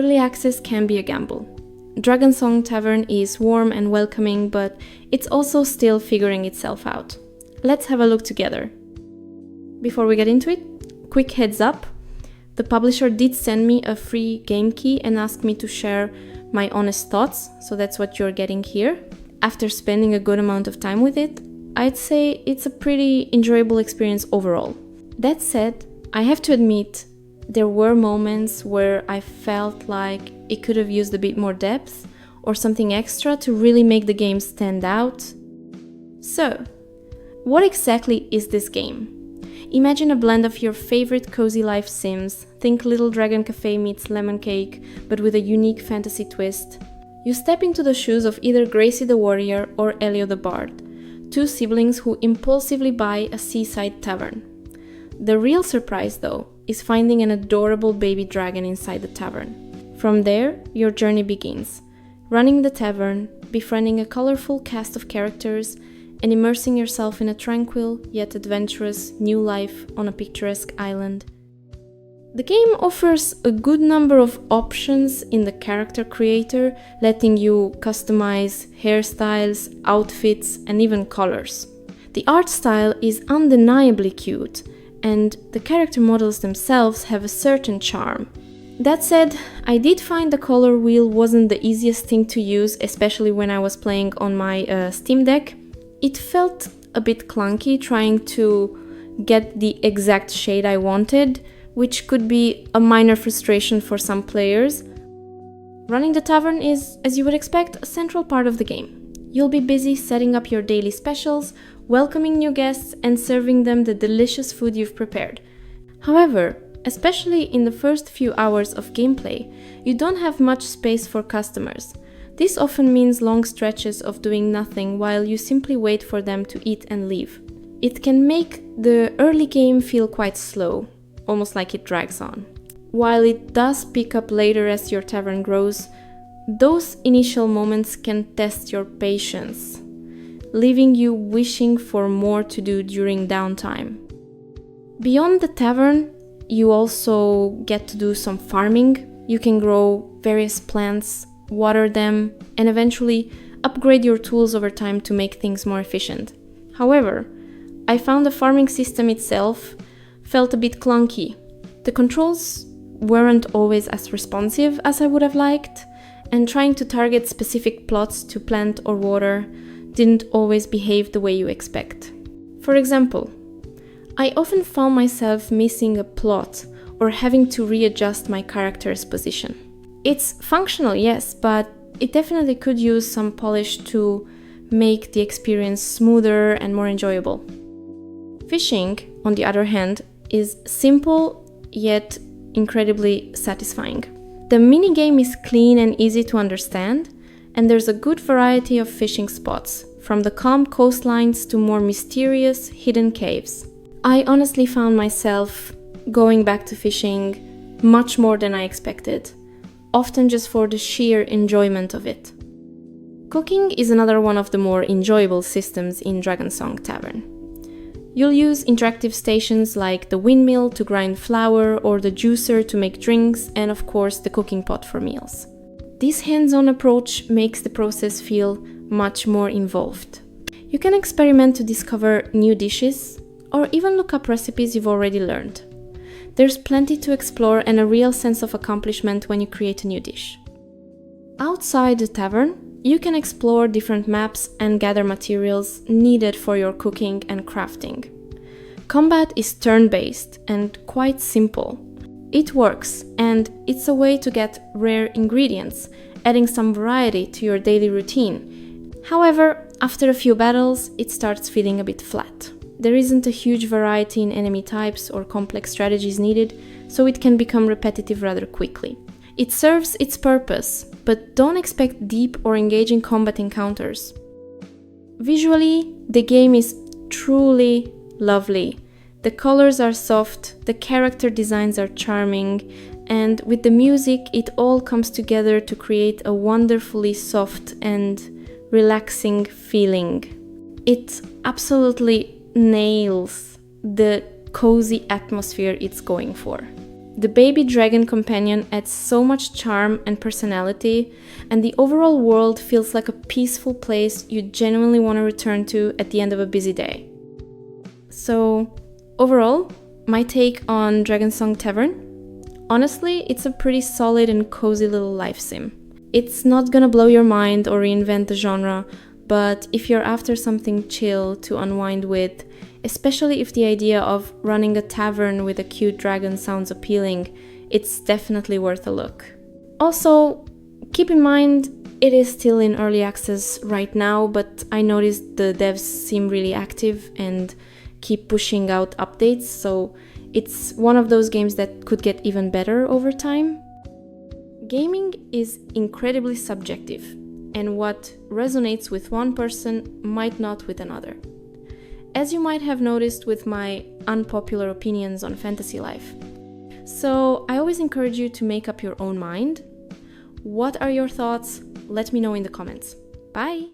early access can be a gamble. Dragon Song Tavern is warm and welcoming, but it's also still figuring itself out. Let's have a look together. Before we get into it, quick heads up. The publisher did send me a free game key and asked me to share my honest thoughts, so that's what you're getting here. After spending a good amount of time with it, I'd say it's a pretty enjoyable experience overall. That said, I have to admit, there were moments where I felt like it could have used a bit more depth or something extra to really make the game stand out. So, what exactly is this game? Imagine a blend of your favorite cozy life sims. Think Little Dragon Cafe meets Lemon Cake, but with a unique fantasy twist. You step into the shoes of either Gracie the Warrior or Elio the Bard, two siblings who impulsively buy a seaside tavern. The real surprise, though, is finding an adorable baby dragon inside the tavern. From there, your journey begins, running the tavern, befriending a colorful cast of characters, and immersing yourself in a tranquil yet adventurous new life on a picturesque island. The game offers a good number of options in the character creator, letting you customize hairstyles, outfits, and even colors. The art style is undeniably cute, and the character models themselves have a certain charm. That said, I did find the color wheel wasn't the easiest thing to use, especially when I was playing on my Steam Deck. It felt a bit clunky trying to get the exact shade I wanted, which could be a minor frustration for some players. Running the tavern is, as you would expect, a central part of the game. You'll be busy setting up your daily specials, welcoming new guests, and serving them the delicious food you've prepared. However, especially in the first few hours of gameplay, you don't have much space for customers. This often means long stretches of doing nothing while you simply wait for them to eat and leave. It can make the early game feel quite slow, almost like it drags on. While it does pick up later as your tavern grows, those initial moments can test your patience, leaving you wishing for more to do during downtime. Beyond the tavern, you also get to do some farming. You can grow various plants, water them, and eventually upgrade your tools over time to make things more efficient. However, I found the farming system itself felt a bit clunky. The controls weren't always as responsive as I would have liked, and trying to target specific plots to plant or water didn't always behave the way you expect. For example, I often found myself missing a plot or having to readjust my character's position. It's functional, yes, but it definitely could use some polish to make the experience smoother and more enjoyable. Fishing, on the other hand, is simple yet incredibly satisfying. The minigame is clean and easy to understand, and there's a good variety of fishing spots, from the calm coastlines to more mysterious hidden caves. I honestly found myself going back to fishing much more than I expected, often just for the sheer enjoyment of it. Cooking is another one of the more enjoyable systems in Dragon Song Tavern. You'll use interactive stations like the windmill to grind flour or the juicer to make drinks, and of course the cooking pot for meals. This hands-on approach makes the process feel much more involved. You can experiment to discover new dishes or even look up recipes you've already learned. There's plenty to explore and a real sense of accomplishment when you create a new dish. Outside the tavern, you can explore different maps and gather materials needed for your cooking and crafting. Combat is turn-based and quite simple. It works, and it's a way to get rare ingredients, adding some variety to your daily routine. However, after a few battles, it starts feeling a bit flat. There isn't a huge variety in enemy types or complex strategies needed, so it can become repetitive rather quickly. It serves its purpose, but don't expect deep or engaging combat encounters. Visually, the game is truly lovely. The colors are soft, the character designs are charming, and with the music, it all comes together to create a wonderfully soft and relaxing feeling. It absolutely nails the cozy atmosphere it's going for. The baby dragon companion adds so much charm and personality, and the overall world feels like a peaceful place you genuinely want to return to at the end of a busy day. So, overall, my take on Dragon Song Tavern? Honestly, it's a pretty solid and cozy little life sim. It's not gonna blow your mind or reinvent the genre, but if you're after something chill to unwind with, especially if the idea of running a tavern with a cute dragon sounds appealing, it's definitely worth a look. Also, keep in mind, it is still in early access right now, but I noticed the devs seem really active and keep pushing out updates, so it's one of those games that could get even better over time. Gaming is incredibly subjective, and what resonates with one person might not with another. As you might have noticed with my unpopular opinions on fantasy life. So I always encourage you to make up your own mind. What are your thoughts? Let me know in the comments. Bye!